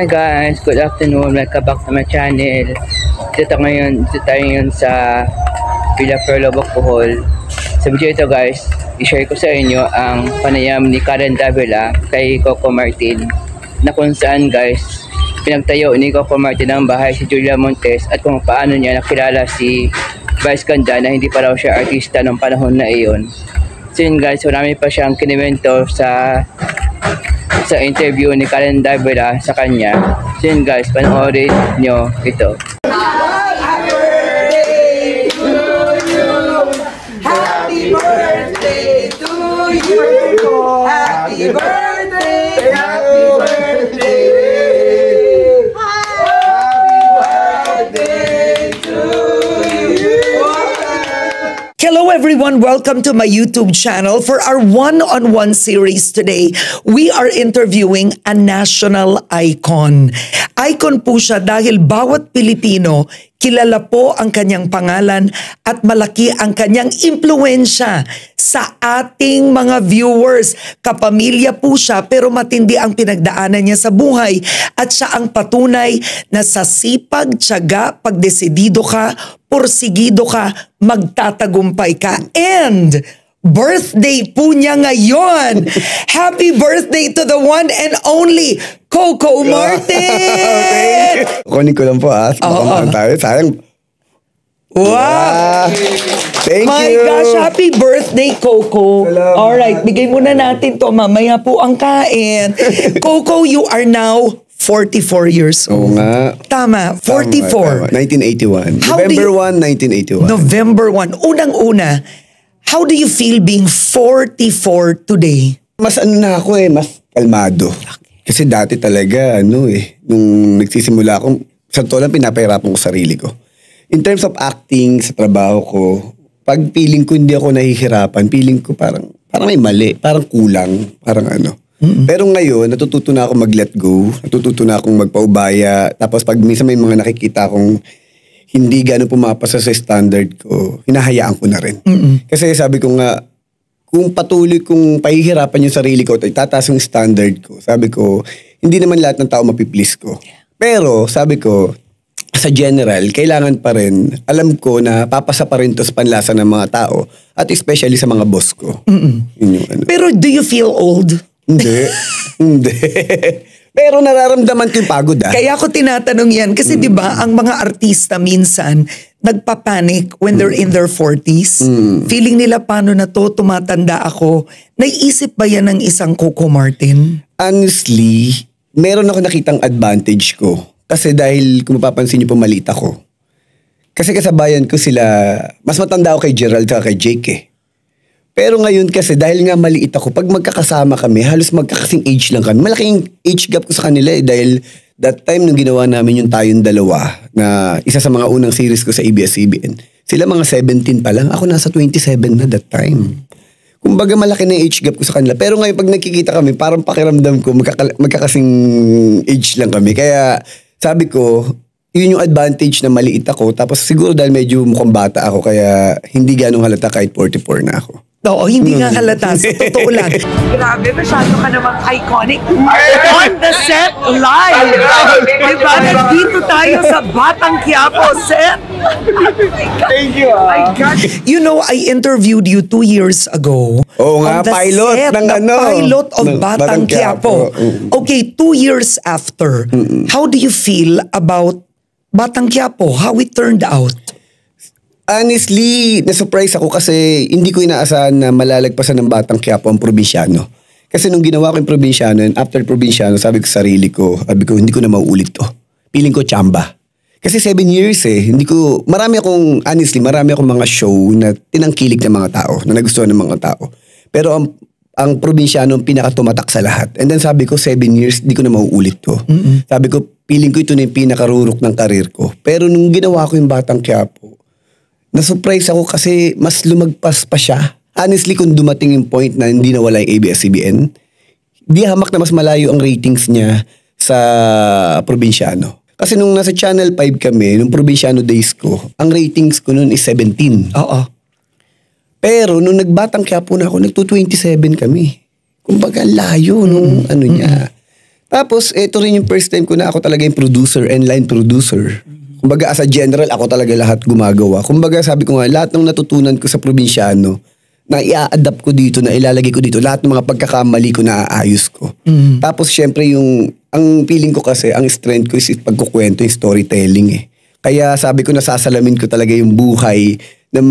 Hi guys, good afternoon. Welcome back to my channel. Dito tayo ngayon sa Villa Perloboc, Bohol. Sa video ito guys, i-share ko sa inyo ang panayam ni Karen Davila kay Coco Martin, na kung saan guys, pinagtayo ni Coco Martin ang bahay si Julia Montes at kung paano niya nakilala si Vice Ganda na hindi pa raw siya artista ng panahon na iyon. So yun guys, marami pa siyang kiniwento sa interview ni Karen Davila sa kanya. So yun guys, panoorin nyo ito. Happy birthday to you. Happy birthday to you. Happy birthday. Happy birthday. Happy birthday to you. Hello everyone, welcome to my YouTube channel. For our one-on-one series today, we are interviewing a national icon. Icon po siya dahil bawat Pilipino, kilala po ang kanyang pangalan at malaki ang kanyang impluwensya sa ating mga viewers. Kapamilya po siya pero matindi ang pinagdaanan niya sa buhay at siya ang patunay na sa sipag, tiyaga, pagdesidido ka, porsigido ka, magtatagumpay ka. And birthday po niya ngayon. Happy birthday to the one and only Coco Martin! Kunin ko lang po baka tayo. Sayang. Wow! Thank My you! gosh, happy birthday, Coco. Salamat. Alright, bigay muna natin to. Mamaya po ang kain. Coco, you are now 44 years Oo old. nga. Tama, 44. Tama. 1981. How do November you- 1, 1981. November 1. Unang-una, how do you feel being 44 today? Mas na ako mas kalmado. Kasi dati talaga, nung nagsisimula akong, sa totoo lang pinapahirapan ko sarili ko. In terms of acting, sa trabaho ko, pag feeling ko hindi ako nahihirapan, feeling ko parang may mali, parang kulang, parang ano. Pero ngayon, natututo na ako mag-let go, natututo na akong magpaubaya, tapos pag minsan may mga nakikita akong hindi gano'n pumapasa sa standard ko, hinahayaan ko na rin. Kasi sabi ko nga, kung patuloy kong pahihirapan yung sarili ko at itataas yung standard ko, sabi ko, hindi naman lahat ng tao mapiplease ko. Pero sabi ko, sa general, kailangan pa rin, alam ko na papasa pa rin to sa panlasa ng mga tao at especially sa mga boss ko. Yun yung ano. Pero do you feel old? Hindi. Hindi. Pero nararamdaman ko yung pagod Kaya ako tinatanong yan kasi 'di ba ang mga artista minsan nagpapanik when they're in their 40s. Feeling nila paano na to, tumatanda ako. Naiisip ba yan ng isang Coco Martin? Honestly, meron ako nakitang advantage ko. Kasi dahil kung mapapansin niyo po maliit ako. Kasi kasabayan ko sila, mas matanda ako kay Gerald at kay Jake eh. Pero ngayon kasi dahil nga maliit ako, pag magkakasama kami, halos magkakasing age lang kami. Malaking age gap ko sa kanila eh dahil that time nung ginawa namin yung Tayong Dalawa na isa sa mga unang series ko sa ABS-CBN. Sila mga 17 pa lang, ako nasa 27 na that time. Kumbaga malaki na yung age gap ko sa kanila. Pero ngayon pag nakikita kami, parang pakiramdam ko magkakasing age lang kami. Kaya sabi ko, yun yung advantage na maliit ako. Tapos siguro dahil medyo mukhang bata ako, kaya hindi ganong halata kahit 44 na ako. Oo, hindi nga halata. So, totoo lang. Grabe, masyado ka namang iconic. On the set, live. Diba? Nandito tayo sa Batang Quiapo set. Thank you. My God. You know, I interviewed you 2 years ago. Oo nga, on the pilot set, ng the ano, pilot of ng Batang Batang Quiapo. Quiapo. Okay, 2 years after, how do you feel about Batang Quiapo? How it turned out? Honestly, na-surprise ako kasi hindi ko inaasahan na malalagpasan ng Batang Quiapo ang probinsyano. Kasi nung ginawa ko yung probinsyano, and after probinsyano, sabi ko sa sarili ko, hindi ko na mauulit to. Feeling ko tsamba. Kasi 7 years marami akong mga show na tinangkilik ng mga tao, na nagustuhan ng mga tao. Pero ang probinsyano ang pinakatumatak sa lahat. And then sabi ko, 7 years, hindi ko na mauulit to. Sabi ko, feeling ko ito na yung pinakarurok ng karir ko. Pero nung ginawa ko yung Batang Quiapo, na-surprise ako kasi mas lumagpas pa siya. Honestly, kung dumating yung point na hindi nawala yung ABS-CBN, di hamak na mas malayo ang ratings niya sa probinsyano. Kasi nung nasa Channel 5 kami, nung probinsyano days ko, ang ratings ko noon is 17. Oo. Pero nung nagbatang Quiapo na ako, nagto-27 kami. Kumbaga, layo nung ano niya. Tapos, ito rin yung first time ko na ako talaga yung producer and line producer. Kumbaga, as a general, ako talaga lahat gumagawa. Kumbaga, sabi ko nga, lahat ng natutunan ko sa probinsyano, na i-adapt ko dito, na ilalagay ko dito, lahat ng mga pagkakamali ko na aayos ko. Tapos, syempre, ang feeling ko kasi, ang strength ko is pagkukwento, yung storytelling eh. Kaya sabi ko, nasasalamin ko talaga yung buhay ng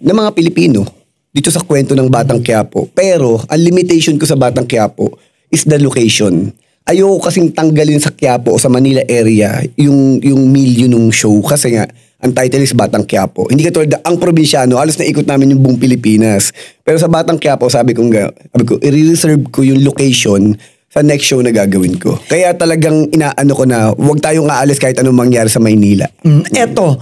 mga Pilipino dito sa kwento ng Batang Quiapo. Pero, ang limitation ko sa Batang Quiapo is the location. Ayoko kasing tanggalin sa Quiapo o sa Manila area yung milieu ng show kasi nga ang title is Batang Quiapo. Hindi katulad ang probinsyano, halos naikot namin yung buong Pilipinas. Pero sa Batang Quiapo, sabi ko, i-reserve ko yung location sa next show na gagawin ko. Kaya talagang inaano ko na huwag tayong aalis kahit anong mangyari sa Maynila. Eto,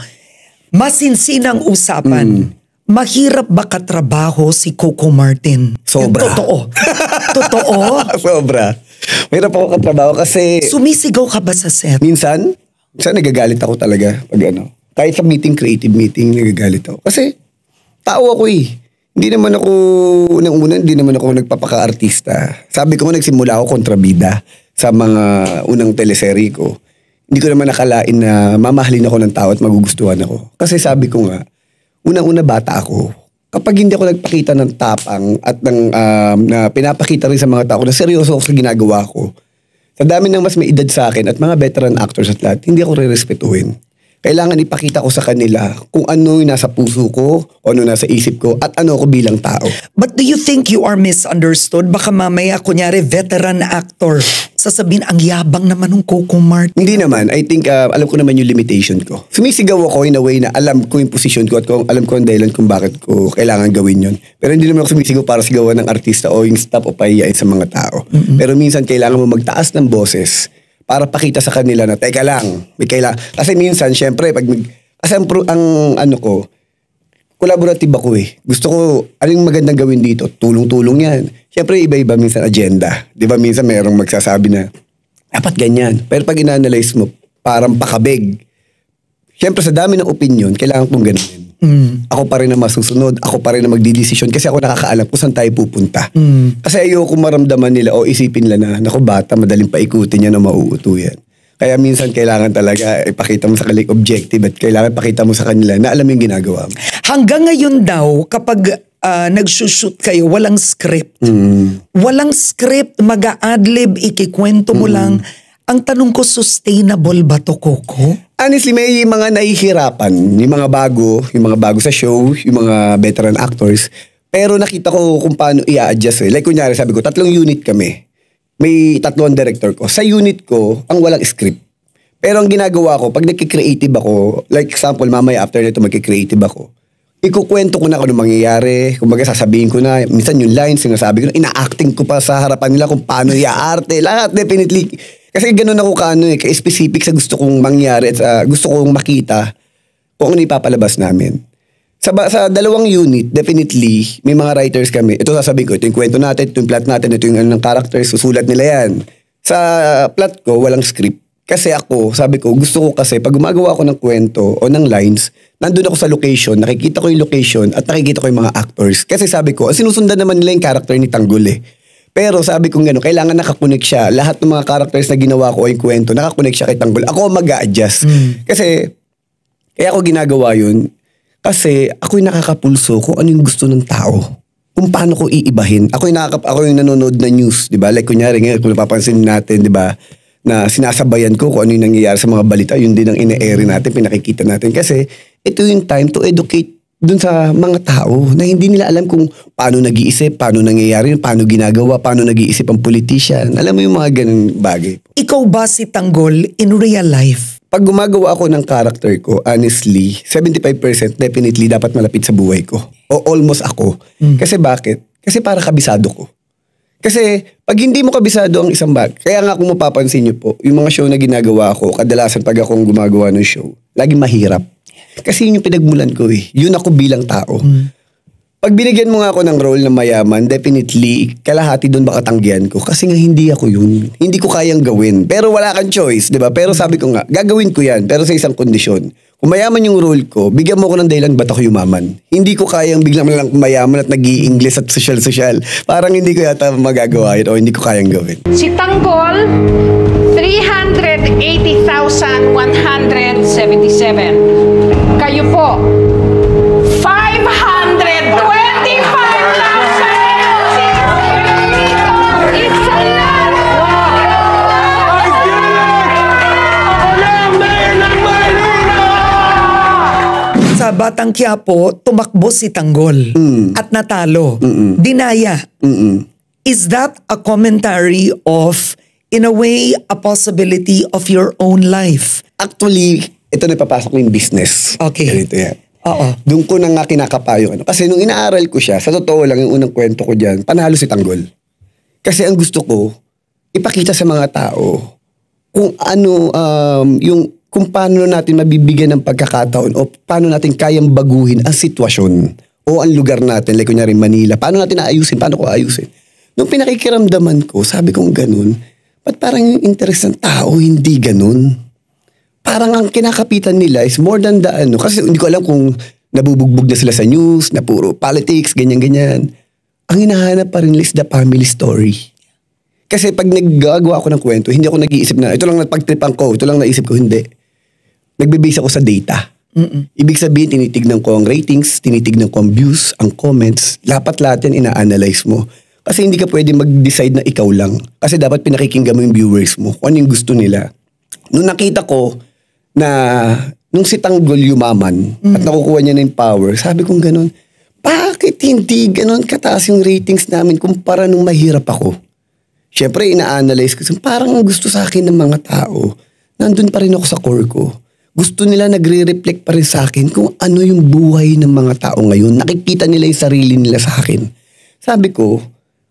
masinsinang usapan. Mahirap ba katrabaho si Coco Martin? Sobra. Totoo. Totoo. Sobra. Mahirap ako katrabaho kasi Sumisigaw ka ba sa set? minsan nagagalit ako talaga pag ano. Kahit sa creative meeting, nagagalit ako. Kasi tao ako eh. Hindi naman ako nagpapaka-artista. Sabi ko nagsimula ako kontrabida sa mga unang teleserye ko. Hindi ko naman nakalain na mamahalin ako ng tao at magugustuhan ako. Kasi sabi ko nga, unang-una bata ako. Kapag hindi ako nagpakita ng tapang at na pinapakita rin sa mga tao na seryoso ako sa ginagawa ko, sa dami ng mas may edad sa akin at mga veteran actors at lahat, hindi ako re-respetuhin. Kailangan ipakita ko sa kanila kung ano yung nasa puso ko, o ano nasa isip ko, at ano ako bilang tao. But do you think you are misunderstood? Baka mamaya, kunyari, veteran actor, sasabihin, ang yabang naman ng Coco Martin. Hindi naman. I think, alam ko naman yung limitation ko. Sumisigaw ako in a way na alam ko yung position ko at alam ko ang dahilan kung bakit ko kailangan gawin yun. Pero hindi naman ako sumisigaw para sigawan ng artista o yung stop o pahiyain sa mga tao. Pero minsan kailangan mo magtaas ng boses para pakita sa kanila na, teka lang, may kailangan. Kasi minsan, syempre, kasi ang collaborative ako eh. Gusto ko, anong magandang gawin dito? Tulong-tulong yan. Syempre, iba-iba minsan agenda. Di ba minsan mayroong magsasabi na, dapat ganyan. Pero pag ina-analyze mo, parang pakabig. Syempre, sa dami ng opinion, kailangan kong ganoon. Ako pa rin na masusunod. Ako pa rin na magdidesisyon kasi ako nakakaalam kung saan tayo pupunta. Kasi ayoko maramdaman nila o isipin nila na, naku bata, madaling paikutin yan o mauuto yan. Kaya minsan kailangan talaga ipakita mo sa kanila objective at kailangan ipakita mo sa kanila na alam yung ginagawa mo. Hanggang ngayon daw, kapag nagsushoot kayo, walang script. Walang script, mag-a-adlib, ikikwento mo lang. Ang tanong ko, sustainable ba to, Coco? Honestly, may mga nahihirapan. Yung mga bago sa show, yung mga veteran actors. Pero nakita ko kung paano i-adjust eh. Like kunyari, sabi ko, 3 unit kami. May 3 ang director ko. Sa unit ko, ang walang script. Pero ang ginagawa ko, pag nagki-creative ako, like example, mamaya after nito magki-creative ako, ikukwento ko na kung ano mangyayari. Kumbaga sasabihin ko na, minsan yung lines, sinasabi ko na, ina-acting ko pa sa harapan nila kung paano i-arte. Lahat, definitely. Kasi ganun ako ka-specific sa gusto kong mangyari at gusto kong makita kung ano ipapalabas namin. Sa 2 unit, definitely, may mga writers kami. Ito sasabihin ko, ito yung kwento natin, ito yung plot natin, ito yung anong characters, susulat nila yan. Sa plot ko, walang script. Kasi ako, sabi ko, gusto ko kasi, pag gumagawa ako ng kwento o ng lines, nandun ako sa location, nakikita ko yung location at nakikita ko yung mga actors. Kasi sabi ko, sinusundan naman nila yung character ni Tanggol eh. Pero sabi ko gano'n, kailangan nakakonek siya. Lahat ng mga characters na ginawa ko o yung kwento, nakakonek siya kay Tanggol. Ako mag-a-adjust. Kasi, kaya ako ginagawa yun, kasi ako yung nakakapulso kung ano yung gusto ng tao. Kung paano ko iibahin. Ako yung nanonood na news, di ba? Like kunyari ngayon, kung napapansin natin, di ba, na sinasabayan ko kung ano yung nangyayari sa mga balita, yun din ang ine-air natin, pinakikita natin. Kasi ito yung time to educate dun sa mga tao na hindi nila alam kung paano nag-iisip, paano nangyayari, paano ginagawa, paano nag-iisip ang politician. Alam mo yung mga ganun bagay. Ikaw ba si Tanggol in real life? Pag gumagawa ako ng character ko, honestly, 75% definitely dapat malapit sa buhay ko. O almost ako. Kasi bakit? Kasi para kabisado ko. Kasi pag hindi mo kabisado ang isang bagay, kaya nga kung mapapansin niyo po, yung mga show na ginagawa ko, kadalasan pag akong gumagawa ng show, laging mahirap. Kasi yun yung pinagmulan ko eh. Yun ako bilang tao. Pag binigyan mo nga ako ng role na mayaman, definitely, kalahati doon baka tanggihan ko. Kasi nga hindi ako yun. Hindi ko kayang gawin. Pero wala kang choice, di ba? Pero sabi ko nga, gagawin ko yan, pero sa isang kondisyon. Kung mayaman yung role ko, bigyan mo ko ng dahilan ba't ako yumaman. Hindi ko kayang biglang lang mayaman at nag-i-English at social-social. Parang hindi ko yata magagawa yun o hindi ko kayang gawin. Si Tanggol, 380,177. Kayo po, 525,000. It's a lot. Sa Batang Quiapo, tumakbo si Tanggol at natalo. Dinaya. Is that a commentary of, in a way, a possibility of your own life? Actually, ito na papasok ko yung business. Okay. Ganito yan. Oo. Doon ko na nga kinakapayo. Kasi nung inaaral ko siya, sa totoo lang yung unang kwento ko dyan, panalo si Tanggol. Kasi ang gusto ko, ipakita sa mga tao kung ano, kung paano natin mabibigyan ng pagkakataon o paano natin kayang baguhin ang sitwasyon o ang lugar natin, like kunyari Manila, paano natin aayusin, paano ko aayusin. Nung pinakikiramdaman ko, sabi kong ganun, ba't parang yung interest ng tao hindi ganun? Parang ang kinakapitan nila is more than the ano. Kasi hindi ko alam kung nabubugbog na sila sa news, na puro politics, ganyan-ganyan. Ang hinahanap pa rin is the family story. Kasi pag naggagawa ako ng kwento, hindi ako nag-iisip na, ito lang napagtripan ko, ito lang naisip ko, hindi. Nagbe-base ako sa data. Ibig sabihin, tinitignan ko ang ratings, tinitignan ko ang views, ang comments, lahat yan ina-analyze mo. Kasi hindi ka pwede mag-decide na ikaw lang. Kasi dapat pinakikinggan mo yung viewers mo, kung ano yung gusto nila. Nung nakita ko na nung si Tanggol yumaman at nakukuha niya na yung power, sabi kong ganun, bakit hindi ganun kataas yung ratings namin kumpara nung mahirap ako? Siyempre, ina-analyze ko, parang gusto sa akin ng mga tao, nandun pa rin ako sa core ko. Gusto nila nagre-reflect pa rin sa akin kung ano yung buhay ng mga tao ngayon. Nakikita nila yung sarili nila sa akin. Sabi ko,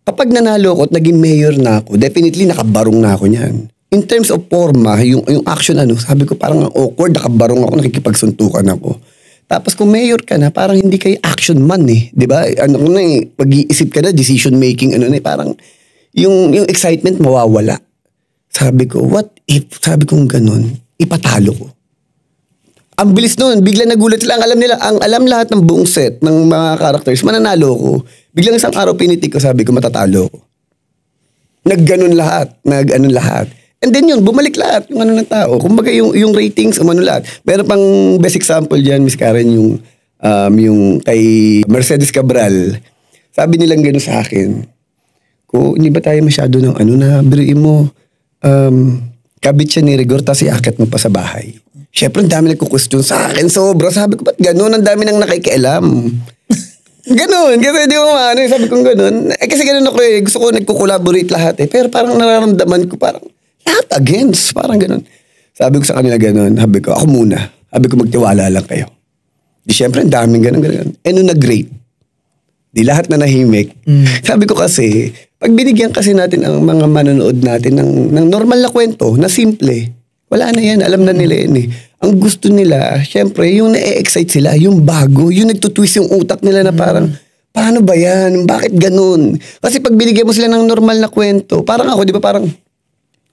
kapag nanalo ako at naging mayor na ako, definitely nakabarong na ako niyan. In terms of forma, yung action sabi ko parang awkward, nakabarong ako, nakikipagsuntukan ako. Tapos kung mayor ka na, parang hindi kayo action man eh. Di ba? Pag-iisip ka na, decision making, parang yung excitement mawawala. Sabi ko, what if, sabi kong ganun, ipatalo ko. Ang bilis nun, bigla nagulat sila, alam lahat ng buong set ng mga characters, mananalo ko. Biglang isang araw pinitik ko, sabi ko, matatalo ko. Nagganon lahat. And then yun, bumalik lahat yung ng tao. Kumbaga yung ratings, lahat. Meron pang best example dyan, Miss Karen, yung kay Mercedes Cabral. Sabi nilang gano'n sa akin, hindi ba tayo masyado ng biruin mo, kabit siya ni Rigor, tapos iaakit mo pa sa bahay. Siyempre, ang dami nagkukwestiyon sa akin, sobra. Sabi ko, ba't gano'n? Ang dami nang nakikialam. Ganon, kasi di mo sabi kong ganon. Kasi ganon ako gusto ko nagko-collaborate lahat Pero parang nararamdaman ko parang lahat against, parang ganon. Sabi ko sa kanila ganon, sabi ko, ako muna. Sabi ko, magtiwala lang kayo. Di syempre, ang daming ganon. Nung nag-rate, di lahat na nahimik. Sabi ko kasi, pag binigyan kasi natin ang mga manonood natin ng normal na kwento, na simple, wala na yan, alam na nila yan Ang gusto nila, syempre, yung na-excite sila, yung bago, yung nagtutwist yung utak nila na parang, paano ba yan? Bakit ganun? Kasi pag binigyan mo sila ng normal na kwento, parang ako, di ba parang,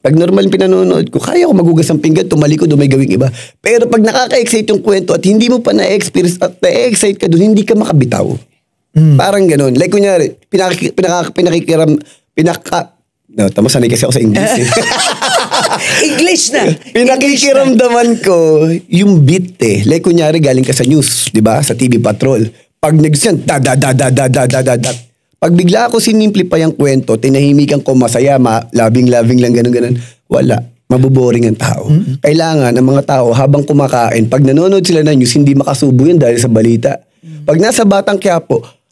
pag normal yung pinanonood ko, kaya ko magugas ang pinggan, tumalikod o may gawing iba. Pero pag nakaka-excite yung kwento at hindi mo pa na-experience at na-excite ka doon, hindi ka makabitaw. Parang ganun. Like kunyari, tama sanay kasi ako sa English English na. Pinakikiramdaman ko yung beat Like kunyari galing ka sa news, di ba? Sa TV Patrol. Pag nagsiyan, Pag bigla ako sinimplify ang kwento, tinahimikan ko masaya, labing-labing lang ganun-ganun. Wala. Maboboring ang tao. Kailangan ang mga tao habang kumakain, pag nanonood sila ng news, hindi makasubo yan dahil sa balita. Pag nasa Batang Quiapo,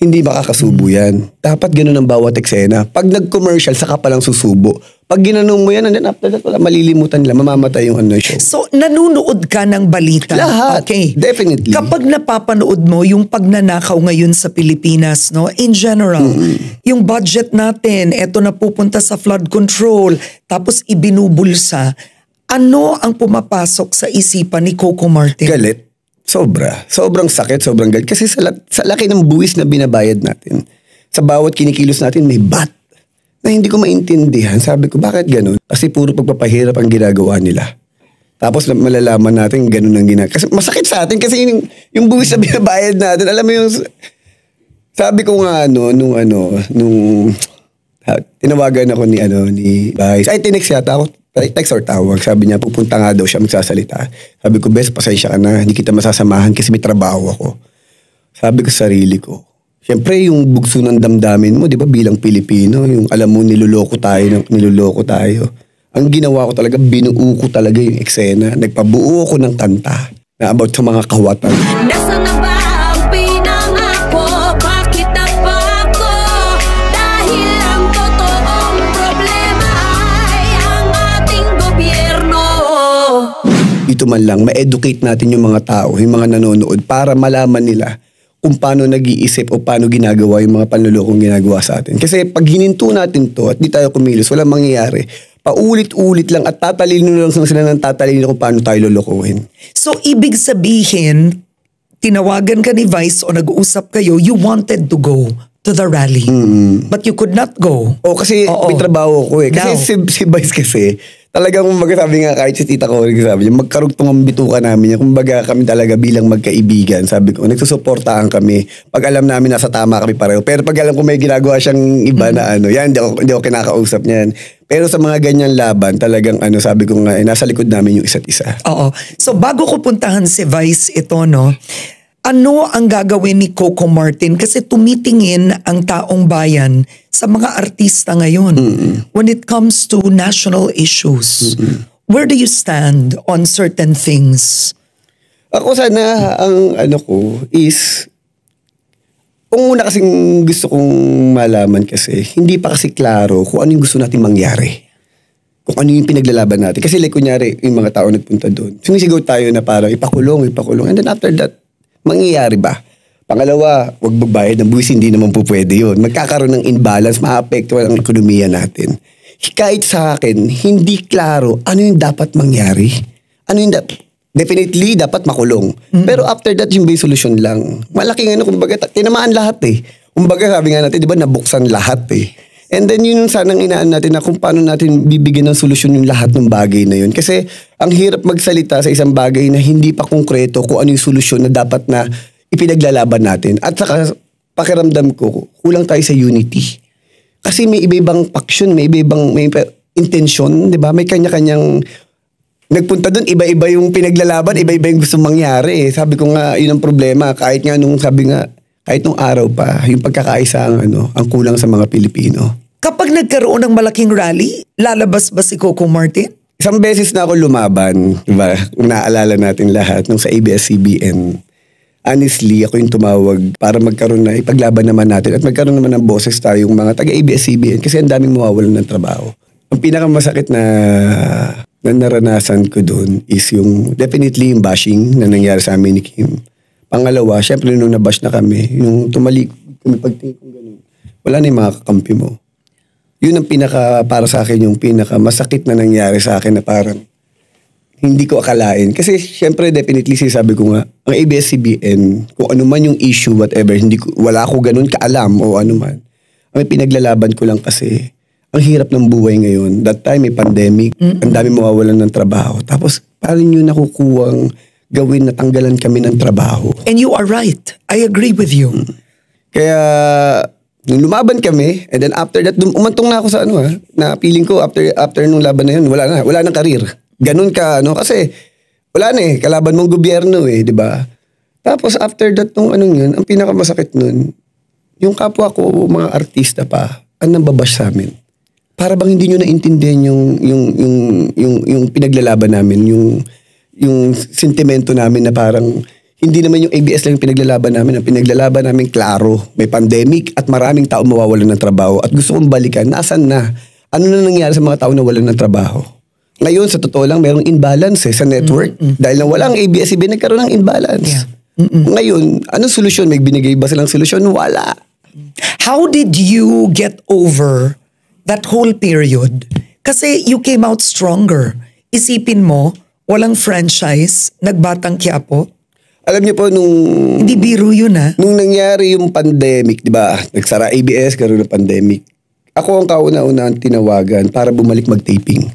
hindi makakasubo yan. Dapat ganun ang bawat eksena. Pag nag-commercial, saka palang susubo. Pag ginanong mo yan, and then after that, wala, malilimutan nila, mamamatay yung show. So, nanunood ka ng balita? Lahat. Okay. Definitely. Kapag napapanood mo yung pagnanakaw ngayon sa Pilipinas, no, in general, yung budget natin, eto na pupunta sa flood control, tapos ibinubulsa, ano ang pumapasok sa isipan ni Coco Martin? Galit. Sobrang sakit, sobrang galit. Kasi sa laki ng buwis na binabayad natin, sa bawat kinikilos natin may bat na hindi ko maintindihan. Sabi ko, bakit ganun? Kasi puro pagpapahirap ang ginagawa nila. Tapos malalaman natin ganun ang ginagawa. Kasi masakit sa atin kasi yung buwis na binabayad natin. Alam mo yung, sabi ko nga nung tinawagan ako ni Vice. Ay, tinext yata ako. Text or tawag. Sabi niya, pupunta nga daw siya magsasalita. Sabi ko, bes, pasensya ka na. Hindi kita masasamahan kasi may trabaho ako. Sabi ko sa sarili ko, siyempre yung bugso ng damdamin mo, di ba, bilang Pilipino, yung alam mo, niloloko tayo. Ang ginawa ko talaga, binuo ko talaga yung eksena. Nagpabuo ako ng kanta na about sa mga kawatan. Nasaan na ba ang pinangako? Bakit na pa ako? Dahil ang totoong problema ay ang ating gobyerno. Dito man lang, ma-educate natin yung mga tao, yung mga nanonood para malaman nila kung paano nag-iisip o paano ginagawa yung mga panlulokong ginagawa sa atin. Kasi pag hininto natin to at di tayo kumilos, walang mangyayari. Paulit-ulit lang at tatalino lang sila ng tatalino kung paano tayo lulukuhin. So, ibig sabihin, tinawagan ka ni Vice o nag-uusap kayo, you wanted to go to the rally. But you could not go. Kasi Oo. may trabaho ko eh. Kasi Now. si Vice kasi, talagang sabi nga kahit si tita ko, sabi niya, magkarugtong ang bituka namin. Kumbaga kami talaga bilang magkaibigan. Sabi ko, nagsusuportahan kami. Pag alam namin nasa tama kami pareho. Pero pag alam ko may ginagawa siyang iba na yan, hindi ako kinakausap niyan. Pero sa mga ganyan laban, talagang sabi ko nga, nasa likod namin yung isa't isa. Oo. So, bago ko puntahan si Vice ito, no, ano ang gagawin ni Coco Martin? Kasi tumitingin ang taong bayan sa mga artista ngayon when it comes to national issues. Where do you stand on certain things? Ako sana, ang ko is, kung una kasing gusto kong malaman kasi, hindi pa kasi klaro kung ano yung gusto natin mangyari. Kung ano yung pinaglalaban natin. Kasi like kunyari, yung mga tao nagpunta doon. Sumisigaw tayo na parang ipakulong. And then after that, mangyayari ba? Pangalawa, wag magbayad ng buwis, hindi naman po pwede yun. Magkakaroon ng imbalance, maapektuhan ang ekonomiya natin. Kahit sa akin, hindi klaro ano yung dapat mangyari. Definitely, dapat makulong. Pero after that, yung solusyon lang. Malaking kumbaga, tinamaan lahat eh. Kumbaga, sabi nga natin, di ba, nabuksan lahat eh. And then yun sanang inaan natin na kung paano natin bibigyan ng solusyon yung lahat ng bagay na yun. Kasi ang hirap magsalita sa isang bagay na hindi pa konkreto kung ano yung solusyon na dapat na ipinaglalaban natin. At saka pakiramdam ko, kulang tayo sa unity. Kasi may iba-ibang faction, may intention, di ba? May kanya-kanyang nagpunta doon, iba-iba yung pinaglalaban, iba-iba yung gusto mangyari. Sabi ko nga, yun ang problema. Kahit nga kahit nung araw pa, yung pagkakaisa ang kulang sa mga Pilipino. Kapag nagkaroon ng malaking rally, lalabas ba si Coco Martin? Isang beses na ako lumaban, diba? Kung naaalala natin lahat, nung sa ABS-CBN. Honestly, ako yung tumawag para magkaroon na, ipaglaban naman natin at magkaroon naman ng boses tayong mga taga-ABS-CBN kasi ang daming mawawalan ng trabaho. Ang pinakamasakit na naranasan ko doon is definitely yung bashing na nangyari sa amin ni Kim. Pangalawa, syempre nung nabash na kami, yung tumalik, kung pagtingin kong ganun, wala na yung mga kakampi mo. Yun ang para sa akin, yung masakit na nangyari sa akin na parang hindi ko akalain. Kasi syempre definitely sabi ko nga, ang ABS-CBN, kung ano man yung issue, whatever, wala ko ganun kaalam o ano man. Ang pinaglalaban ko lang kasi, ang hirap ng buhay ngayon. That time may pandemic, ang dami mawawalan ng trabaho. Tapos paano nyo nakukuwang gawin na tanggalan kami ng trabaho? And you are right. I agree with you. Kaya nung lumaban kami, and then after that, umantong na ako sa na feeling ko after nung laban na yun, wala nang karir. Ganun ka, kasi wala na kalaban mong gobyerno di ba? Tapos after that, yun, ang pinakamasakit nun, yung kapwa ko, mga artista pa, ang nambabash sa amin. Para bang hindi nyo naintindihan yung pinaglalaban namin, yung sentimento namin na parang hindi naman yung ABS lang yung pinaglalaban namin. Ang pinaglalaban namin, klaro, may pandemic at maraming tao mawawalan ng trabaho. At gusto kong balikan, nasan na? Ano na nangyari sa mga tao na walan ng trabaho? Ngayon, sa totoo lang, mayroong imbalance sa network. Dahil na walang ABS-CBN, nagkaroon ng imbalance. Ngayon, anong solusyon? May binigay ba silang solusyon? Wala. How did you get over that whole period? Kasi you came out stronger. Isipin mo, walang franchise, nagbatang Quiapo. Alam niyo po, Hindi biro yun, ha? nung nangyari yung pandemic, di ba? Nagsara ABS, karoon ng pandemic. Ako ang kauna-una ang tinawagan para bumalik mag-taping.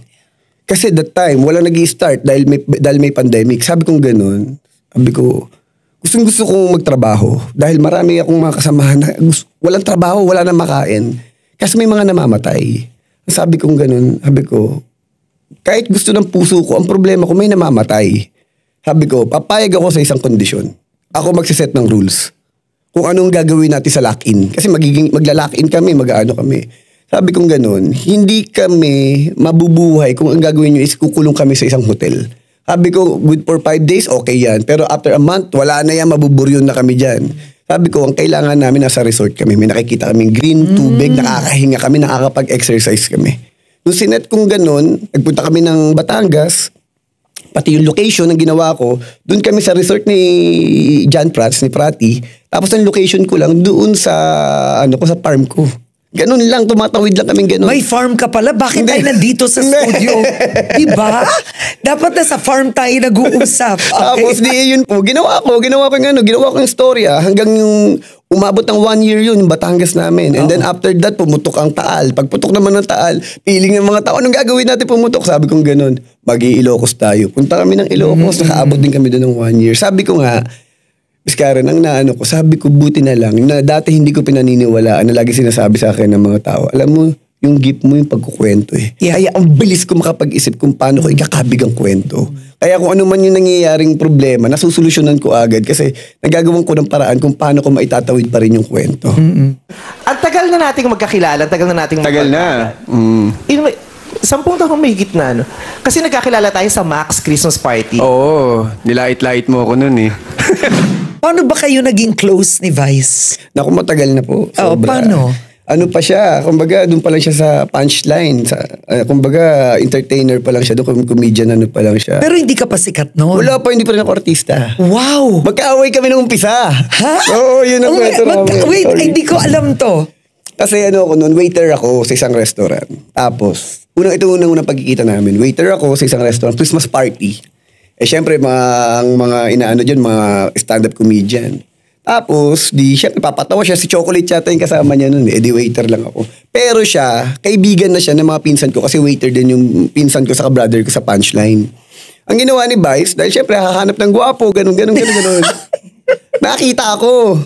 Kasi that time, wala nag-i-start dahil may pandemic. Sabi kong ganun, sabi ko, gusto kong magtrabaho dahil marami akong mga kasamahan na walang trabaho, wala na makain. Kasi may mga namamatay. Sabi kong ganun, sabi ko, kahit gusto ng puso ko, ang problema ko may namamatay. Sabi ko, papayag ako sa isang kondisyon. Ako magsiset ng rules. Kung anong gagawin natin sa lock-in. Kasi magla-lock-in kami, mag-ano kami. Sabi kong ganun, hindi kami mabubuhay kung ang gagawin nyo is kukulong kami sa isang hotel. Sabi ko, good for 5 days, okay yan. Pero after a month, wala na yan, mabuburyon na kami dyan. Sabi ko, ang kailangan namin nasa resort kami. May nakikita kaming green, tubig, nakakahinga kami, nakakapag-exercise kami. Nung sinet kong ganun, nagpunta kami ng Batangas, pati yung location ang ginawa ko, doon kami sa resort ni John Prats, ni Prati. Tapos ang location ko lang doon sa sa farm ko. Ganun lang, tumatawid lang kaming ganun. May farm ka pala? Bakit tayo nandito sa studio? Diba? Dapat na sa farm tayo nag-uusap. Okay. Tapos yun po, ginawa ko yung storya hanggang yung umabot ng 1 year yun, yung Batangas namin. And then after that, pumutok ang Taal. Pagputok naman ng Taal, piling ng mga tao, anong gagawin natin pumutok? Sabi kong ganun, Ilocos tayo. Punta kami ng Ilocos, nakaabot din kami doon ng 1 year. Sabi ko nga, Karen, ang naano ko, sabi ko, buti na lang, na dati hindi ko pinaniniwalaan na lagi sinasabi sa akin ng mga tao, alam mo, yung gift mo yung pagkukwento eh. Yeah. Kaya ang bilis ko makapag-isip kung paano ko ikakabig ang kwento. Kaya kung ano man yung nangyayaring problema, nasusolusyonan ko agad kasi nagagawan ko ng paraan kung paano ko maitatawid pa rin yung kwento. Ang tagal na nating magkakilala, ang tagal na nating Tagal na. Yung 10 taong may gitna, no? Kasi nagkakilala tayo sa Max Christmas Party. Oo, nilait-lait mo ako nun eh. Paano ba kayo naging close ni Vice? Naku, matagal na po. Oo, paano? Ano pa siya, kumbaga doon pa lang siya sa punchline. Kumbaga entertainer pa lang siya, doon comedian pa lang siya. Pero hindi ka pa sikat noon. Wala pa, hindi pa rin ako artista. Wow! Magkaaway kami nung umpisa. Ha? Oo, yun ang kwento namin. Wait, Sorry. hindi ko alam to. Kasi ako noon, waiter ako sa isang restaurant. Tapos, unang pagkikita namin, waiter ako sa isang restaurant, Christmas party. Syempre, mga inaano dyan, mga stand-up comedian. Tapos, syempre, papatawa siya. Si Chocolate yata yung kasama niya nun. Di waiter lang ako. Pero siya, kaibigan na siya ng mga pinsan ko kasi waiter din yung pinsan ko sa brother ko sa punchline. Ang ginawa ni Vice, dahil syempre, hahanap ng gwapo, ganun. Nakita ako.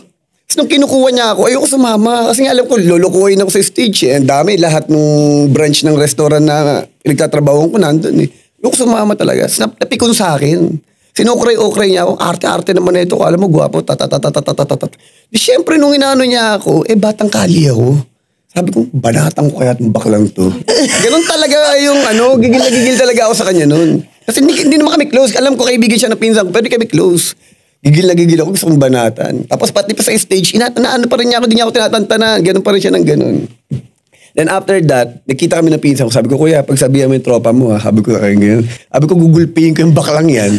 Tapos nung kinukuha niya ako, ayoko sumama. Kasi nga alam ko, lulukuhin ako sa stage. Ang dami, lahat ng branch ng restaurant na pinagtatrabahoan ko nandun eh. Ayoko sumama talaga. Napikon sa akin. Sinukray-ukray niya ako. Arte-arte naman na ito. Alam mo, gwapo. Di syempre, nung inaano niya ako, batang kali ako. Sabi ko, banatang ko kaya itong baklang to. Ganun talaga yung gigil na gigil talaga ako sa kanya nun. Kasi hindi naman kami close. Alam ko kaibigan siya na pinsan ko, pero kami close. Gigil na gigil ako, gusto kong banatan. Tapos pati pa sa stage, inaano pa rin niya ako, di niya ako tinatantanan. Ganun pa rin siya ng ganun. Then after that, nakita kami ng pinsan ko. Sabi ko, kuya, pagsabihan mo yung tropa mo, ha? Sabi ko, ganyan. Sabi ko, gugulpihin ko yung baklang yan.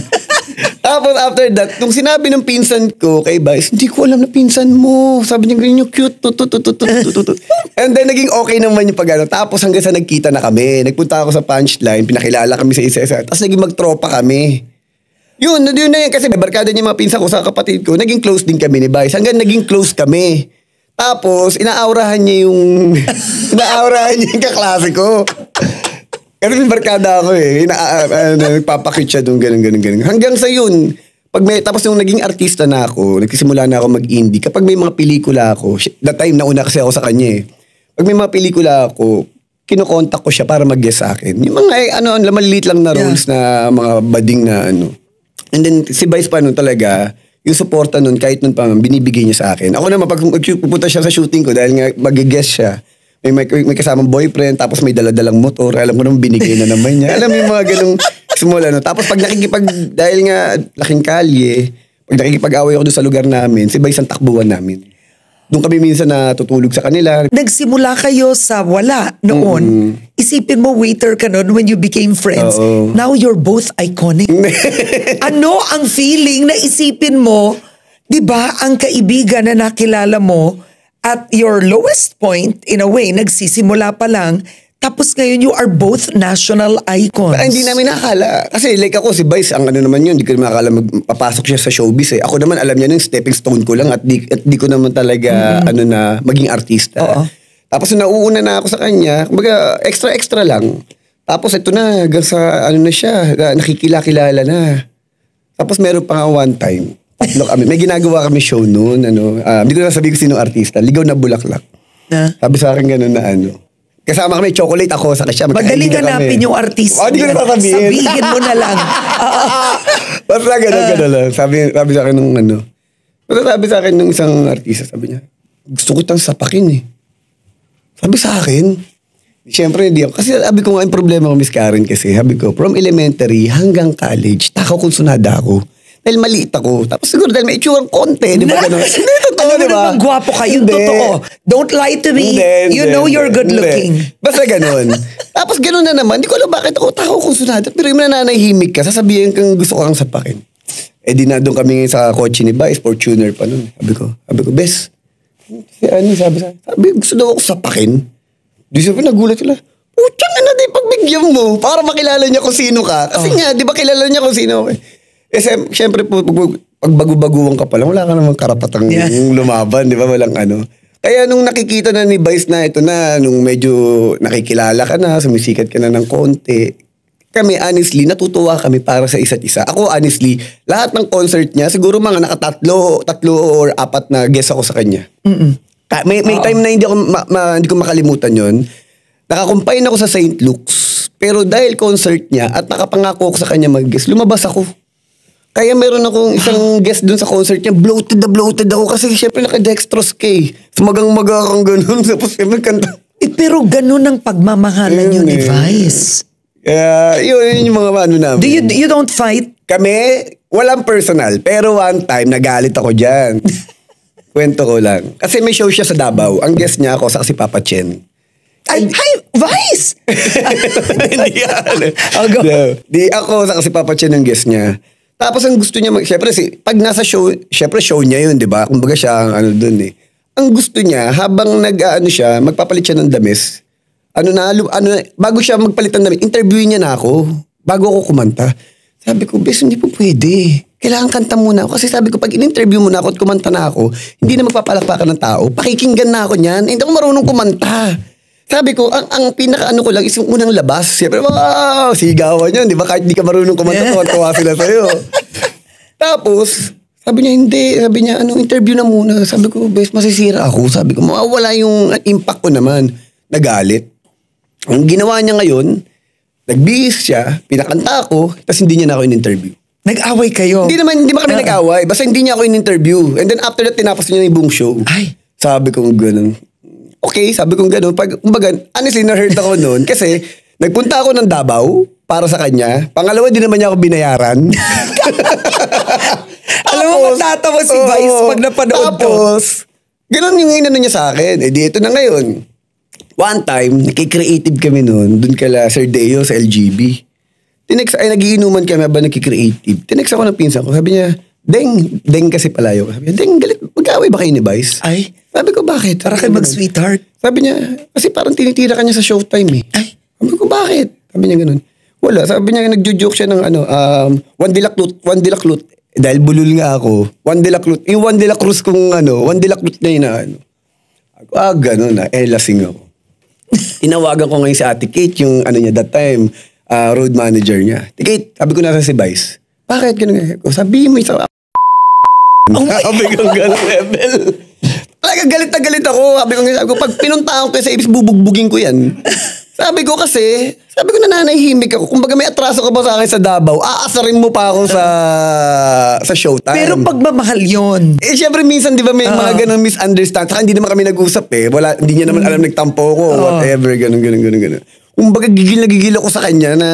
Tapos after that, nung sinabi ng pinsan ko kay Vice, hindi ko alam na pinsan mo. Sabi niya, ganyan yung cute. And then naging okay naman yung pag-ano. Tapos hanggang sa nagkita na kami. Nagpunta ako sa punchline, pinakilala kami sa isa-isa. Tapos naging magtropa kami. Yun na yun. Kasi barkada niya mga pinsan ko sa kapatid ko, naging close din kami ni Vice. Hanggang naging close kami. Tapos, inaaurahan niya yung kaklase ko. Kasi may barkada ako eh. Nagpapakit siya doon, ganun. Hanggang sa yun, tapos nung naging artista na ako, nagsisimula na ako mag-indie, kapag may mga pelikula ako, that time nauna kasi ako sa kanya eh. Pag may mga pelikula ako, kinokontak ko siya para mag-guest sa akin. Yung mga maliliit lang na roles na mga bading na And then, si Vice pa nun talaga, yung suporta nun, kahit nun pa, binibigay niya sa akin. Ako naman, pag pupunta siya sa shooting ko, dahil nga mag-guest siya, may kasamang boyfriend, tapos may daladalang motor, alam ko naman, binigay na naman niya. Alam mo yung mga ganung small Tapos pag dahil nga, laking kalye, pag nakikipag-away ako doon sa lugar namin, si Vice ang takbuhan namin. Doon kami minsan natutulog sa kanila. Nagsimula kayo sa wala noon. Isipin mo, waiter ka noon when you became friends. Now you're both iconic. Ano ang feeling na isipin mo, di ba, ang kaibigan na nakilala mo at your lowest point, in a way, nagsisimula pa lang, Tapos ngayon, you are both national icons. Hindi namin nakakala. Kasi like ako, si Vice, ang ano naman yun, hindi ko naman nakakala magpapasok siya sa showbiz eh. Ako naman, alam niya yung stepping stone ko lang at di ko naman talaga maging artista. Oo. Tapos nauuna na ako sa kanya, kumbaga extra lang. Tapos ito na, hanggang sa ano na siya, nakikilala na. Tapos meron pa nga one time, tatlo kami, may ginagawa kami show noon, hindi ko na sabihin ko sino artista, Ligaw na Bulaklak. Sabi sa akin gano'n na kasama kami, chocolate ako sa kasya. Madaling hanapin yung artista. Hindi ko na sasabihin. Sabihin mo na lang. Basta gano'n lang. Sabi sa akin nung sabi sa akin nung isang artista, sabi niya, gusto ko itang sapakin eh. Sabi sa akin, siyempre hindi ako. Kasi sabi ko nga yung problema ko, Miss Karen, kasi sabi ko, from elementary hanggang college, takaw konsunada ako. Dahil maliit ako. Tapos siguro dahil may itsurang konti. Di ba gano'n? Hindi, totoo, di ba? Alam mo gwapo kayo, totoo. Don't lie to me. You know you're good looking. Basta gano'n. Tapos gano'n na naman. Di ko alam bakit ako takaw konsunada. Pero yung nananahimik ka, sasabihin kang gusto ko kang sapakin. Di na doon kami sa kotse ni Vice, Fortuner pa nun. Sabi ko, Bes, sabi, gusto daw ako sapakin. Di sabi, nagulat sila. Pucha na di pagbigyan mo para makilala niya kung sino ka. Kasi nga, di ba kilala niya kung sino ka? Siyempre po, pag bagu-baguan ka pa lang, wala ka namang karapatang lumaban, di ba? Walang ano. Kaya nung nakikita na ni Vice na ito na, nung medyo nakikilala ka na, sumisikat ka na ng konti, kami honestly, natutuwa kami para sa isa't isa. Ako honestly, lahat ng concert niya, siguro mga tatlo or 4 na guest ako sa kanya. May time na hindi ko makalimutan yon. Nakakumpine ako sa St. Luke's. Pero dahil concert niya at nakapangako ako sa kanya mag-guest, lumabas ako. Kaya meron akong isang guest dun sa concert niya, bloated ako kasi syempre naka-dextrose ka eh. Sumagang-maga kang ganun. Tapos syempre kanta. Pero ganun ang pagmamahalan yun ni Vice. Yun yung mga ano namin. You don't fight? Kami, walang personal. Pero one time, nagalit ako dyan. Kwento ko lang. Kasi may show siya sa Davao. Ang guest niya ako sa si Papa Chen. Ay, Vice! Hindi yan. Di ako sa si Papa Chen ang guest niya. Tapos ang gusto niya, syempre pag nasa show, syempre show niya yun, di ba? Kumbaga siya ang ano dun eh. Ang gusto niya, habang siya, magpapalit siya ng damis. Bago siya magpalit ng damit, interviewin niya na ako. Bago ako kumanta. Sabi ko, Bes, hindi po pwede. Kailangan kanta muna ako. Kasi sabi ko, pag in-interview mo na ako at kumanta na ako, hindi na magpapalakpakan ng tao. Pakikinggan na ako niyan. Hindi ako marunong kumanta. Sabi ko, ang pinaka ko lang is yung unang labas. Siyempre, wow, sigawan yun. Di ba? Kahit di ka marunong kumanta, tuwa sila sa'yo. Tapos, sabi niya, hindi. Sabi niya, interview na muna. Sabi ko, Bes, masisira ako. Sabi ko, mawawala yung impact ko naman. Nagalit. Ang ginawa niya ngayon, nagbihis siya, pinakanta ako, tapos hindi niya na ako in-interview. Nag-away kayo? Hindi ba kami nag-away? Basta hindi niya ako in-interview. And then after that, tinapos niya na yung buong show. Ay. Sabi ko ganun. Okay, sabi ko ganun. Kumbaga, honestly, na-hurt ako noon kasi nagpunta ako ng Davao para sa kanya. Pangalawa, di naman niya ako binayaran. Alam mo, matatawa si Vice pag napanood ko. Tapos, ganun yung inano niya sa akin. Di ito na ngayon. One time, nakikreative kami noon. Doon kala Sir Deo sa LGB. Nagiinuman kami habang nakikreative. Tinext ako ng pinsan ko. Sabi niya, Deng kasi palayo. Sabi niya, Deng, galit. Mag-away ba kayo ni Vice? Ay. Sabi ko, bakit? Para kayo mag-sweetheart. Sabi niya, kasi parang tinitira ka niya sa showtime eh. Ay. Sabi ko, bakit? Sabi niya ganun. Wala. Sabi niya, nagjo-joke siya ng one dilaklut. Dahil bulol nga ako. One dilaklut. Yung one dilakrus kung one dilaklut na yun na ganun na. Lasing ako. Tinawagan ko ngayon si Ate Kate, yung niya that time, road manager niya. Ate Kate, sabi ko nasa si Vice. Bakit ganun? Sabi mo isa. Sabi ko ganun level. Talaga galit na galit ako. Sabi ko, pag pinuntahan ko sa ibis, bubugbugin ko yan. Sabi ko nananahimik ako. Kumbaga may atraso ka ba sa akin sa Davao, aasarin mo pa ako sa showtime. Pero pagmamahal yun. Siyempre minsan di ba may mga ganun misunderstand. Saka hindi naman kami nag-usap eh. Hindi niya naman alam nagtampo ko. Whatever, ganun. Kumbaga gigil ako sa kanya na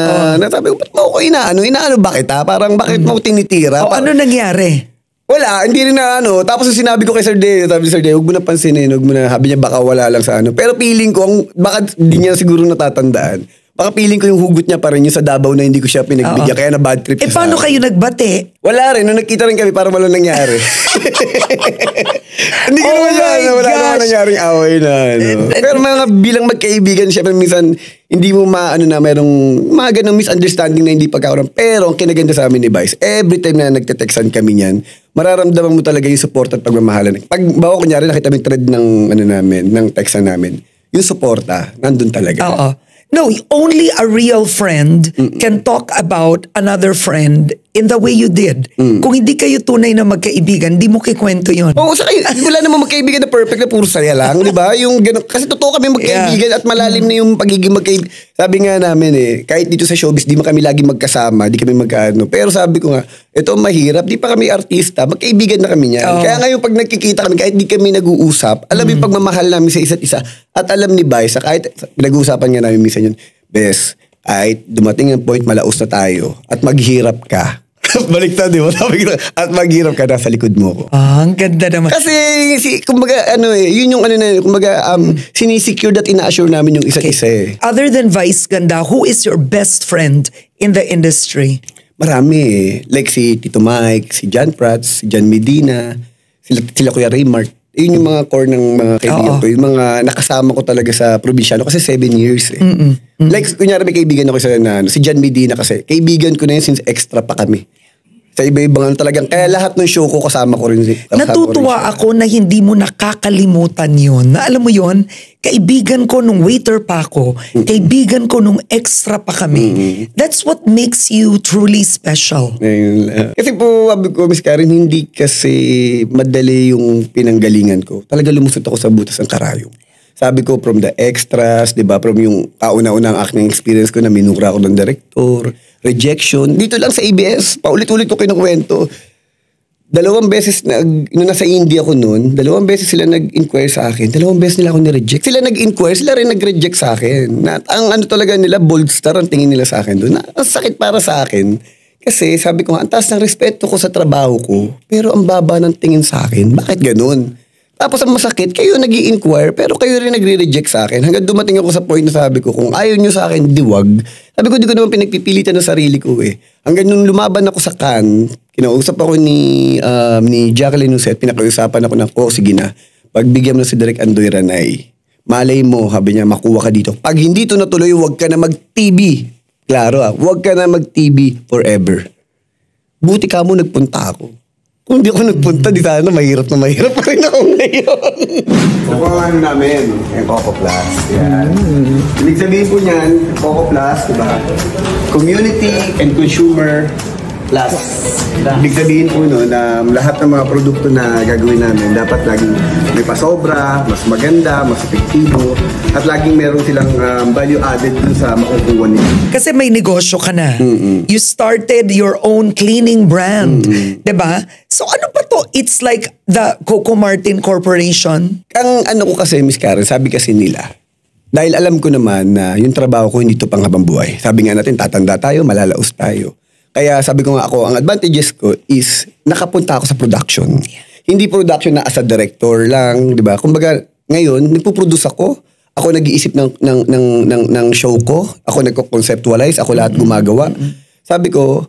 sabi ko, ba't mo ako inaano ba kita? Parang bakit mo tinitira? Ano nangyari? Wala, hindi rin na Tapos sinabi ko kay Sir Deo, huwag mo na pansinin, sabi niya baka wala lang sa Pero feeling ko, baka hindi niya siguro natatandaan. Baka feeling ko yung hugot niya pa rin yung sa Davao na hindi ko siya pinagbigyan. Kaya na bad trip siya paano kayo nagbate? Wala rin. Nung nagkita rin kami para walang nangyari. Hindi ko naman yan. Wala naman nangyaring away na. Pero mga bilang magkaibigan, syempre minsan, hindi mo maano na merong mga ganong misunderstanding na hindi pagkakaroon. Pero ang kinaganda sa amin ni Vice, every time na nagte-textan kami niyan, mararamdaman mo talaga yung support at pagmamahalan. Pag bawa kunyari nakita mo yung thread ng ano namin, ng textan namin, yung suporta, nandun talaga. Oo. No, only a real friend can talk about another friend in the way you did. Kung hindi kayo tunay na magkaibigan, di mo kikwento yun. Oo, sa kayo, wala namang magkaibigan na perfect na puro saya lang, di ba? Yung ganun, kasi totoo kami magkaibigan at malalim na yung pagiging magkaibigan. Sabi nga namin kahit dito sa showbiz, di man kami lagi magkasama, di kami magkaano. Pero sabi ko nga, ito mahirap, di pa kami artista, magkaibigan na kami niyan. Kaya ngayon pag nagkikita kami, kahit di kami nag-uusap, alam yung pagmamahal namin sa isa't isa. At alam ni Vice, kahit pinag-uusapan nga namin minsan yun, Bes, ay dumating ang point, malaos na tayo at maghirap ka. Baliktad, di ba? At maghirap ka na sa likod mo ko. Ang ganda naman. Kasi, kumbaga, yun yung kumbaga, sinisecure that ina-assure namin yung isa't isa Other than Vice Ganda, who is your best friend in the industry? Marami Like si Tito Mike, si John Prats, si John Medina, sila Kuya Raymart. Yun yung mga core ng mga kaibigan ko. Yung mga nakasama ko talaga sa probinsyano kasi 7 years Like, kunyari may kaibigan ako si John Medina kasi. Kaibigan ko na yun since extra pa kami. Sa iba-ibang talagang, kaya lahat ng show ko kasama ko rin. Natutuwa ako na hindi mo nakakalimutan yun. Na alam mo yun, kaibigan ko nung waiter pa ako, kaibigan ko nung extra pa kami. That's what makes you truly special. Kasi po, sabi ko, Miss Karen, hindi kasi madali yung pinanggalingan ko. Talaga lumusot ako sa butas ng karayom. Sabi ko, from the extras, di ba, from yung kauna-unang acting experience ko na minura ko ng director, rejection. Dito lang sa ABS, paulit-ulit ko kinukwento. 2 beses, nung nasa India ko noon, 2 beses sila nag-inquire sa akin. 2 beses nila ako ni-reject. Sila nag-inquire, sila rin nag-reject sa akin. Ang ano talaga nila, bold star ang tingin nila sa akin doon. Ang sakit para sa akin. Kasi sabi ko, ang taas ng respeto ko sa trabaho ko, pero ang baba ng tingin sa akin. Bakit ganun? Tapos ang masakit, kayo nag-i-inquire, pero kayo rin nagre-reject sa akin. Hanggang dumating ako sa point na sabi ko, kung ayaw nyo sa akin, diwag. Sabi ko, di ko naman pinagpipilitan ng sarili ko Hanggang nung lumaban ako sa Cannes, kinausap ako ni Jacqueline Nuset, pinakausapan ako na, sige na, pagbigyan mo na si Direk Andoy Ranay, malay mo, sabi niya, makuha ka dito. Pag hindi ito natuloy, huwag ka na mag-TV. Klaro huwag ka na mag-TV forever. Buti ka mo nagpunta ako. Kung di ako nagpunta, di sana mahirap pa rin ako ngayon. Nakuha ano namin, yung Coco Plus. Yan. Ibig sabihin po niyan, Coco Plus, diba? Community and Consumer Plus. Ibig sabihin po na lahat ng mga produkto na gagawin namin, dapat laging may pasobra, mas maganda, mas epektibo, at laging meron silang value added dun sa makukuha nila. Kasi may negosyo ka na. You started your own cleaning brand. Diba? So ano pa to? It's like the Coco Martin Corporation. Ang ano ko kasi, Miss Karen, sabi kasi nila, dahil alam ko naman na yung trabaho ko hindi to pang habang buhay. Sabi nga natin, tatanda tayo, malalaos tayo. Kaya sabi ko nga ako, ang advantages ko is nakapunta ako sa production. Hindi production na as a director lang, di ba? Kumbaga, ngayon, nagpo-produce ako. Ako nag-iisip ng show ko. Ako nagko-conceptualize. Ako lahat gumagawa. Sabi ko,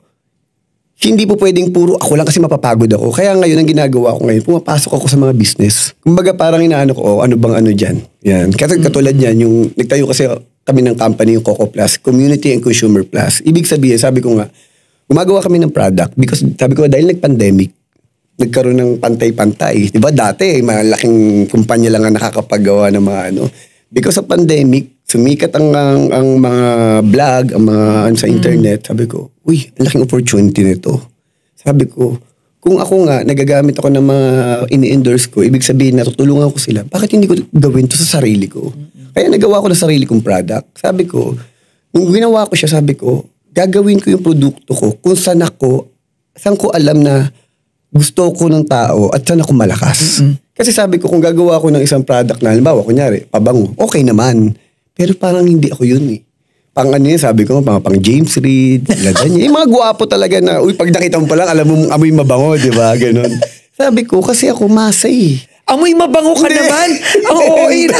hindi po pwedeng puro ako lang kasi mapapagod ako. Kaya ngayon, ang ginagawa ko ngayon, pumapasok ako sa mga business. Kumbaga, parang inaano ko, ano bang ano dyan? Yan. Kasi katulad yan, yung nagtayo kasi kami ng company, yung Coco Plus, Community and Consumer Plus. Ibig sabihin, sabi ko nga, gumagawa kami ng product because sabi ko dahil nag-pandemic, nagkaroon ng pantay-pantay. Diba dati, malaking kumpanya lang ang nakakapagawa ng mga ano. Because of pandemic, sumikat ang mga vlog, ang mga sa internet. Sabi ko, uy, ang laking opportunity nito. Sabi ko, kung ako nga, nagagamit ako ng mga ini-endorse ko, ibig sabihin, natutulungan ko sila, bakit hindi ko gawin to sa sarili ko? Kaya nagawa ko na sarili kong product. Sabi ko, nung ginawa ko siya, sabi ko, gagawin ko yung produkto ko kung saan ko alam na gusto ko ng tao at saan ako malakas. Kasi sabi ko, kung gagawa ko ng isang product na, halimbawa, kunyari, pabango, okay naman. Pero parang hindi ako yun Pang ano yun, sabi ko, pang James Reid, ganyan. Yung mga guwapo talaga na, uy, pag nakita mo pa lang, alam mo amoy mabango, di ba? Ganon. Sabi ko, kasi ako masay. Amoy mabango ka naman. Ang OA na.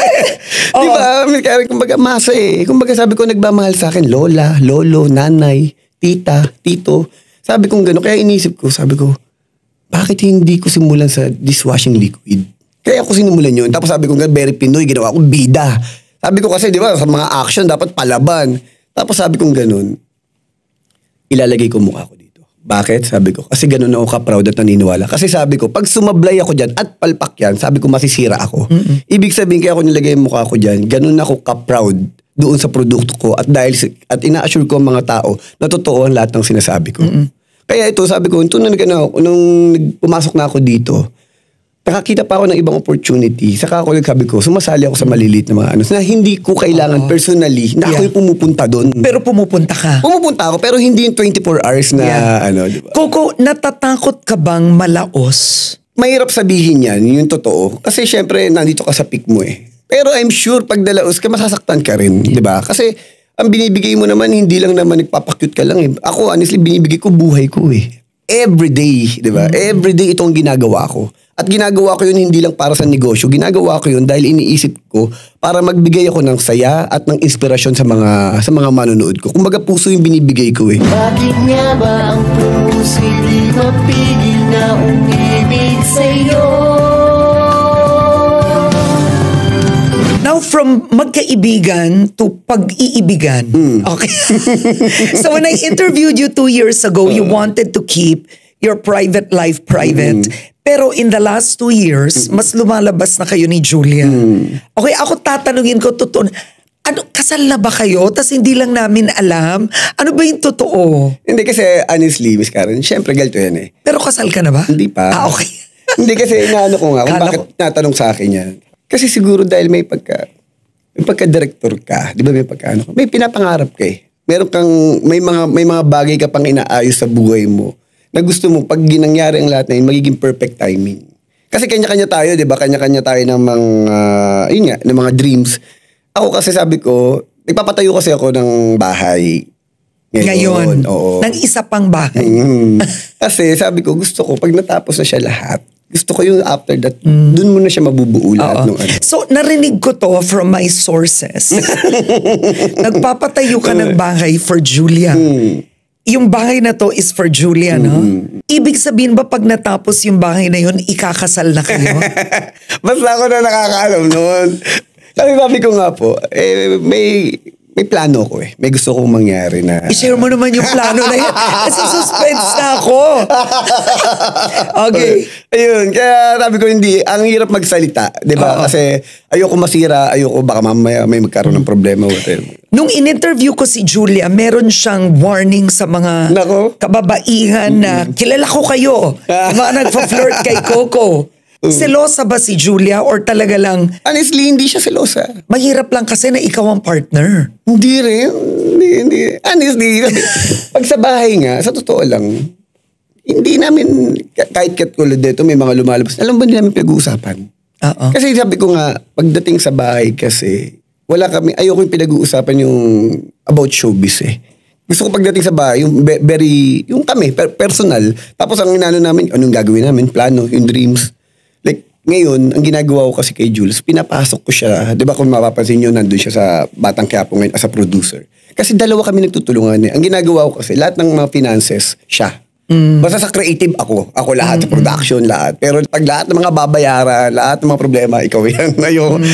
Di ba? Kumbaga masa Kumbaga sabi ko nagmamahal sa akin, lola, lolo, nanay, tita, tito. Sabi ko gano'n. Kaya inisip ko, sabi ko, bakit hindi ko simulan sa dishwashing liquid? Kaya ako sinimulan yun. Tapos sabi ko, very Pinoy, ginawa ko bida. Sabi ko kasi, di ba, sa mga action, dapat palaban. Tapos sabi kong ganun, ilalagay ko mukha ko dito. Bakit? Sabi ko, kasi ganun ako ka-proud at naniniwala. Kasi sabi ko, pag sumablay ako dyan at palpak yan, sabi ko, masisira ako. Ibig sabihin, kaya ako nilagay yung mukha ko dyan, ganun ako ka-proud doon sa produkto ko at ina-assure ko ang mga tao na totoo ang lahat ng sinasabi ko. Kaya ito, sabi ko, nung pumasok na ako dito, nakakita pa ako ng ibang opportunity. Saka ako sabi ko, sumasali ako sa maliliit na mga na hindi ko kailangan personally na ako yung pumupunta doon. Pero pumupunta ka. Pumupunta ako, pero hindi yung 24 hours na diba? Coco, natatakot ka bang malaos? Mahirap sabihin yan, yung totoo. Kasi syempre, nandito ka sa peak mo eh. Pero I'm sure, pag dalaos ka, masasaktan ka rin. Diba? Kasi, ang binibigay mo naman, hindi lang naman nagpapakyut ka lang eh. Ako, honestly, binibigay ko buhay ko eh. Everyday, diba? Everyday itong ginagawa ko. At ginagawa ko yun hindi lang para sa negosyo. Ginagawa ko yun dahil iniisip ko para magbigay ako ng saya at ng inspirasyon sa mga manonood ko. Kumbaga puso yung binibigay ko eh. Bakit nga ba ang puso hindi mapigil na umibig sa'yo? Now, from magkaibigan to pag-iibigan. Okay. So when I interviewed you 2 years ago, you wanted to keep your private life private. Pero in the last 2 years, mas lumalabas na kayo ni Julia. Okay, ako tatanungin ko, totoo, kasal na ba kayo? Tas hindi lang namin alam. Ano ba yung totoo? Hindi kasi, honestly, Miss Karen, syempre galto yan eh. Pero kasal ka na ba? Hindi pa. Okay. Hindi kasi inaano ko nga kung Kala bakit ko- natanong sa akin yan. Kasi siguro dahil may pagka-director ka, di ba may pinapangarap ka eh. May mga bagay ka pang inaayos sa buhay mo na gusto mo pag ginangyari ang lahat na yun, magiging perfect timing. Kasi kanya-kanya tayo, di ba? Kanya-kanya tayo ng ng mga dreams. Ako kasi sabi ko, nagpapatayo kasi ako ng bahay. Ngayon. Oo. Ng isa pang bahay. Kasi sabi ko, gusto ko, pag natapos na siya lahat, gusto ko yung after that, dun mo na siya mabubuo lahat. So, narinig ko to from my sources. Nagpapatayo ka ng bahay for Julia. Yung bahay na to is for Julia, no? Ibig sabihin ba pag natapos yung bahay na yun, ikakasal na kayo? Basta ako na nakakaalam noon. Kasi sabi ko nga po, may plano ko eh. May gusto kong mangyari na... I-share mo naman yung plano na yun. Kasi suspense na ako. Okay. Ayun, kaya sabi ko hindi, ang hirap magsalita. Diba? Kasi ayoko masira, ayoko baka mamaya may magkaroon ng problema. Whatever. Nung in-interview ko si Julia, meron siyang warning sa mga Nako. kababaihan na kilala ko kayo. Yung mga nagpa-flirt kay Coco. Selosa ba si Julia or talaga lang Honestly, hindi siya selosa. mahirap lang kasi na ikaw ang partner? Hindi rin. Hindi. Honestly, pag sa bahay nga, sa totoo lang, hindi namin, kahit katulad dito, may mga lumalabas. Alam ba hindi namin pinag-uusapan? Kasi sabi ko nga, pagdating sa bahay kasi, ayoko yung pinag-uusapan yung about showbiz eh. Gusto ko pagdating sa bahay, yung kami, personal. Tapos ang inano namin, anong gagawin namin, plano, yung dreams. Like, ngayon, ang ginagawa ko kasi kay Jules, pinapasok ko siya. Di ba kung mapapansin nyo, nandun siya sa Batang Quiapo ngayon as a producer. Kasi dalawa kami nagtutulungan eh. Ang ginagawa ko kasi, lahat ng mga finances, siya. Basta sa creative ako. Ako lahat, sa production, lahat. Pero pag lahat ng mga babayaran, lahat ng mga problema, ikaw yan.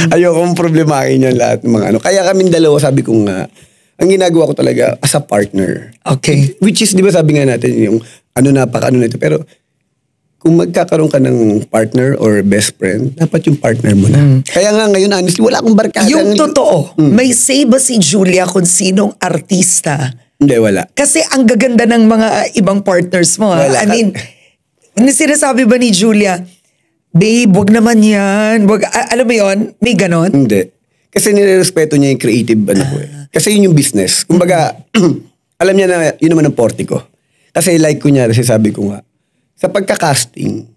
Ayokong problemahin yan lahat ng mga ano. Kaya kaming dalawa, sabi ko nga, ang ginagawa ko talaga as a partner. Okay. Which is, di ba sabi nga natin, yung ano nito. Pero, kung magkakaroon ka ng partner or best friend, dapat yung partner mo na. Kaya nga ngayon, honestly, wala akong barkada. Yung totoo, may say ba si Julia kung sinong artista? Hindi, wala. Kasi ang gaganda ng mga ibang partners mo. Wala. I mean, sinasabi ba ni Julia, babe, wag naman yan. Alam mo yon, may ganon? Hindi. Kasi nirerespeto niya yung creative ko eh. Kasi yun yung business. Kumbaga, alam niya na yun naman ang forte ko. Kasi like kunyari, sabi ko nga, sa pagka-casting,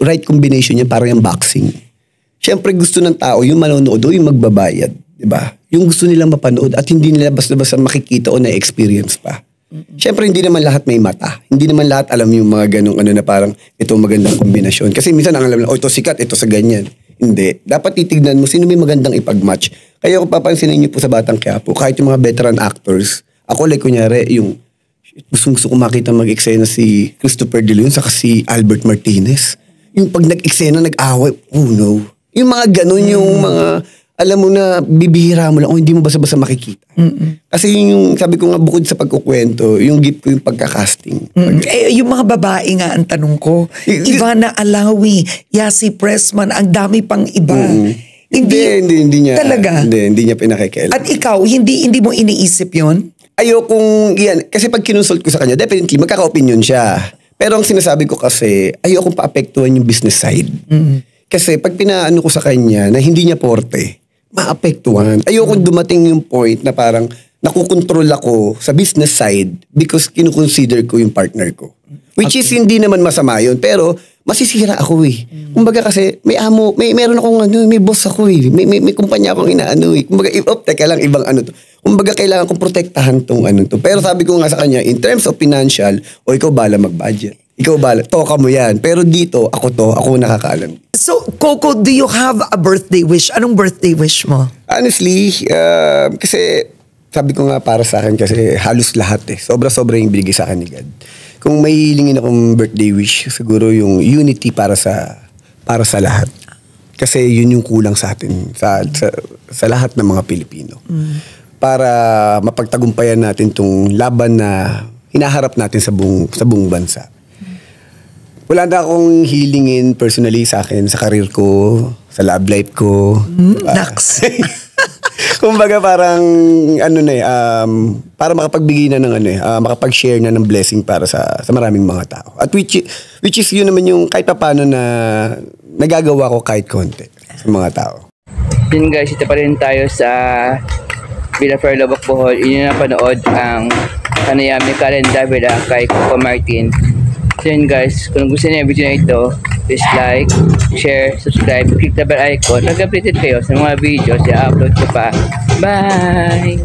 right combination niya parang yung boxing. Siyempre gusto ng tao yung manonood o yung magbabayad. Diba? Yung gusto nilang mapanood at hindi nila basta-basta makikita o na-experience pa. Siyempre hindi naman lahat may mata. Hindi naman lahat alam yung mga ganong ano na parang ito magandang kombinasyon. Kasi minsan ang alam na, ito sikat, ito sa ganyan. Hindi. Dapat titignan mo sino may magandang ipag-match. Kaya kung papansinin niyo po sa Batang Quiapo, kahit yung mga veteran actors, ako like kunyari yung gusto ko makita mag-eksena si Christopher De Leon saka si Albert Martinez. Yung pag nag-eksena, nag-away, oh no. Yung mga ganun, yung mga alam mo na bibihira mo lang o hindi mo basta-basta makikita. Kasi yun yung, sabi ko nga bukod sa pagkukwento, yung gift ko yung pagka-casting. Yung mga babae nga ang tanong ko, Ivana Alawi, Yasi Pressman, ang dami pang iba. Hindi niya. Talaga? Hindi niya pinakikialam. At ikaw, hindi mo iniisip yon? Ayokong, yan, kasi pag kinonsult ko sa kanya, definitely magkaka-opinion siya. Pero ang sinasabi ko kasi, ayokong paapektuhan yung business side. Kasi pag pinaano ko sa kanya na hindi niya porte, maapektuhan. Ayokong dumating yung point na parang nakukontrol ako sa business side because kinukonsider ko yung partner ko. Which is hindi naman masama yun, pero masisira ako eh. Kumbaga kasi may meron akong may boss ako eh. May kumpanya akong inaano eh. Kumbaga, teka lang, ibang ano to. Kumbaga, kailangan kong protektahan tong ano to. Pero sabi ko nga sa kanya, in terms of financial, ikaw bala mag-budget. Ikaw bala, toka mo yan. Pero dito, ako nakakaalam. So, Coco, do you have a birthday wish? Anong birthday wish mo? Honestly, kasi sabi ko nga para sa akin kasi halos lahat eh. Sobra-sobra yung binigay sa akin ni God. Kung may hilingin akong birthday wish, siguro yung unity para sa lahat. Kasi yun yung kulang sa atin, sa lahat ng mga Pilipino. Para mapagtagumpayan natin tong laban na hinaharap natin sa buong bansa. Wala na akong hilingin personally sa akin, sa career ko, sa love life ko. Naks. Kumbaga parang para makapagbigay na ng makapag-share na ng blessing para sa maraming mga tao. At which is yun naman yung kahit paano na nagagawa ko kahit konti sa mga tao. Yun guys, ito pa rin tayo sa Villa Fairlobak, Bohol. Yun yung napanood ang Panayami Calendar Villa kay Coco Martin. So yun guys, kung gusto niyo yung video na ito, please like, share, subscribe, click the bell icon. Nag-updated kayo sa mga videos na upload ko pa. Bye!